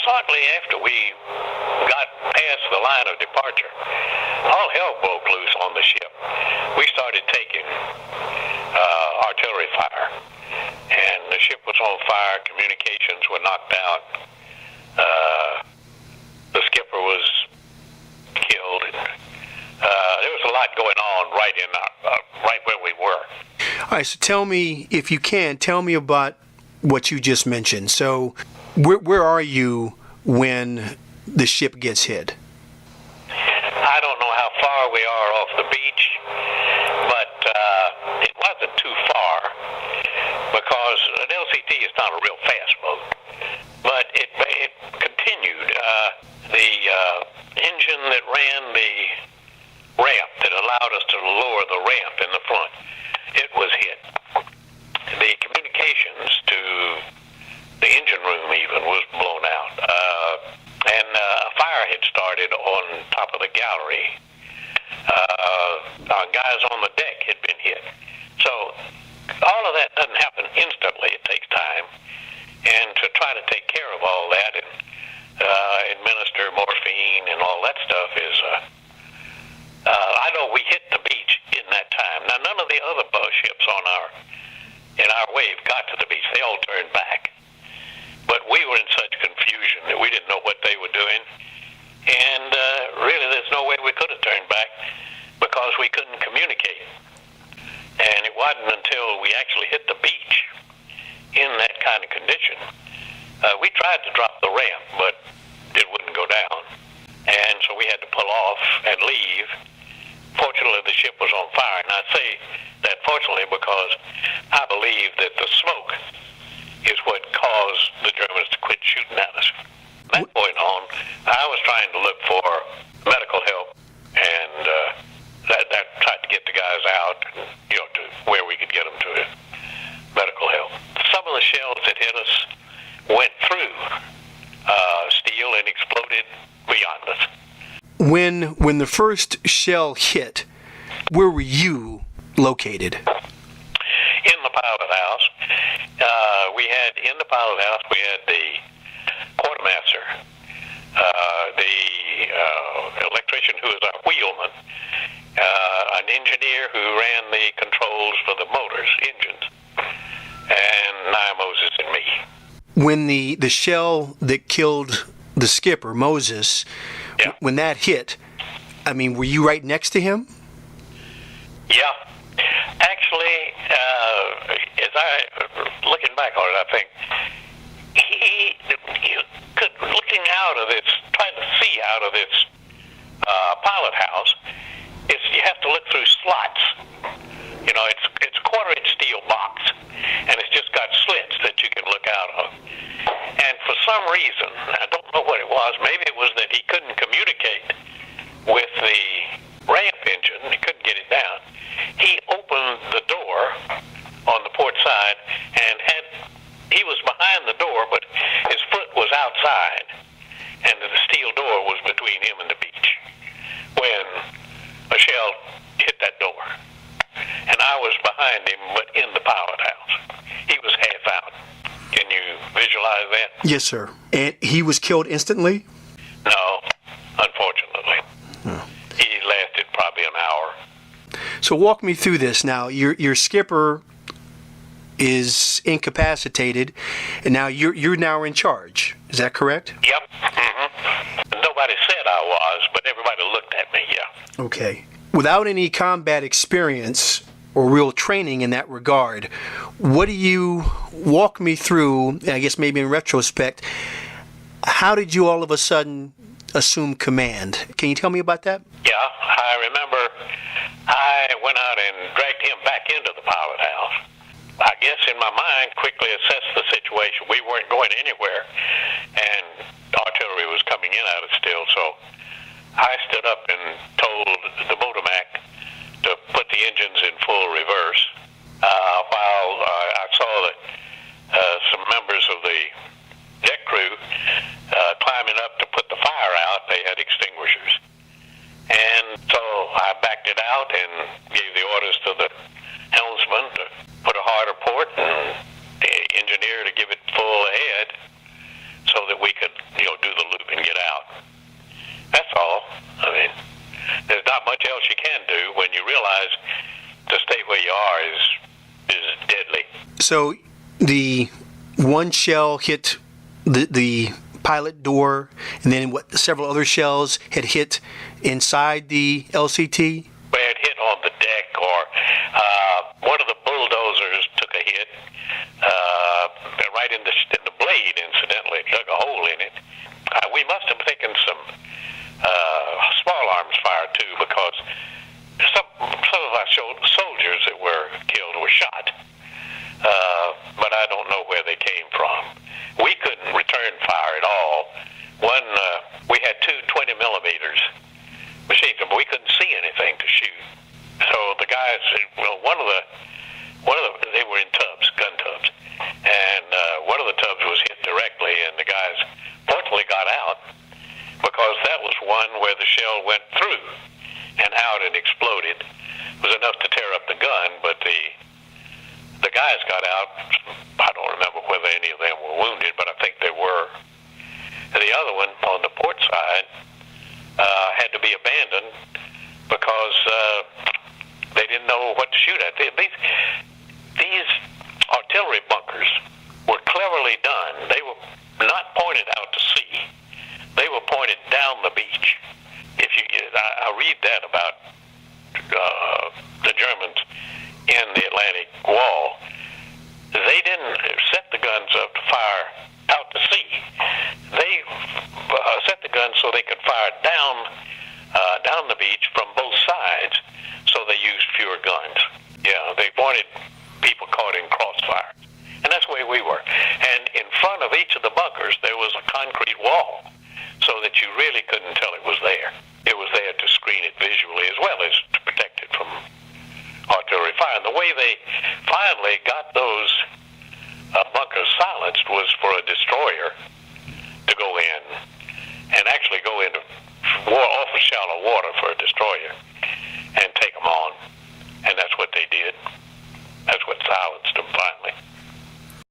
shortly after we got past the line of departure, all hell broke loose on the ship. We started taking artillery fire, and the ship was on fire. Communications were knocked out. The skipper was killed. There was a lot going on right where we were. All right, so tell me, if you can, tell me about what you just mentioned. So where are you when the ship gets hit? I don't know how far we are off the beach, but it wasn't too far, because an LCT is not a real fast boat. But it continued. The engine that ran the ramp, that allowed us to lower the ramp in the front, it was hit. The communications to the engine room even was blown out. And a fire had started on top of the gallery. Our guys on the deck had been hit. So all of that doesn't happen instantly. It takes time. And to try to take care of all that and administer morphine and all that stuff is... I know we hit the beach in that time. Now, none of the other ships in our wave got to the beach. They all turned back. But we were in such confusion that we didn't know what they were doing. And really, there's no way we could have turned back because we couldn't communicate. And it wasn't until we actually hit the beach in that kind of condition. We tried to drop the ramp, but it wouldn't go down. And so we had to pull off and leave. Fortunately, the ship was on fire. And I say that fortunately because I believe that the smoke is what caused the Germans to quit shooting at us. From that point on, I was trying to look for medical help, and that tried to get the guys out, to where we could get them to medical help. Some of the shells that hit us went through steel and exploded beyond us. When the first shell hit, where were you located? In the pilot house. In the pilot house, we had the quartermaster, the electrician who was our wheelman, an engineer who ran the controls for the motors, engines, and Nia Moses and me. When the shell that killed the skipper, Moses, when that hit, were you right next to him? Yeah. Actually, looking back on it, I think looking out of this, trying to see out of this pilot house, you have to look through slots. It's a quarter-inch steel box, and it's just got slits that you can look out of. And for some reason, I don't know what it was, maybe it was that he couldn't communicate with the ramp engine, he couldn't get it down. He opened the door on the port side, and he was behind the door, but his foot was outside, and the steel door was between him and the beach when a shell hit that door. And I was behind him, but in the pilot house. He was half out. Can you visualize that? Yes, sir. And he was killed instantly? No, unfortunately. He lasted probably an hour. So walk me through this now. Your skipper is incapacitated, and now you're now in charge. Is that correct? Yep. Mm-hmm. Nobody said I was, but everybody looked at me, yeah. Okay. Without any combat experience or real training in that regard, what do you walk me through, I guess maybe in retrospect, how did you all of a sudden assume command? Can you tell me about that? Yeah, I remember I went out and dragged him back into the pilot house. I guess in my mind quickly assessed the situation. We weren't going anywhere, and artillery was coming in at us still, so I stood up and told the motomac to put the engines in full reverse while I saw that some members of the deck crew climbing up to put the fire out. They had extinguishers. And so I backed it out and gave the orders to the helmsman to put a harder port and the engineer to give it full ahead so that we could So the one shell hit the pilot door, and then several other shells had hit inside the LCT? Where it hit on the deck, or one of the bulldozers took a hit right in the blade, incidentally. It dug a hole in it. We must have taken some small arms fire, too, because some of our soldiers that were killed were shot. But I don't know where they came from. We couldn't return fire at all. We had two 20 millimeters machines, but we couldn't see anything to shoot. So the guys, they were in tubs, gun tubs, and one of the tubs was hit directly, and the guys fortunately got out, because that was one where the shell went through, and how it had exploded was enough to tear up the gun, but the guys got out. I don't remember whether any of them were wounded, but I think they were. The other one on the port side had to be abandoned because they didn't know what to shoot at. These artillery bunkers were cleverly done. They were not pointed out to sea. They were pointed down the beach. I read that about the Germans in the Atlantic Wall. They didn't set the guns up to fire out to sea. They set the guns so they could fire down the beach from both sides, so they used fewer guns. Yeah, they wanted people caught in crossfire. And that's the way we were. And in front of each of the bunkers, there was a concrete wall, so that you really couldn't tell it was there. It was there to screen it visually as well as to protect it from artillery fire. And the way they finally got those bunkers silenced was for a destroyer to go in and actually go into awful shallow water for a destroyer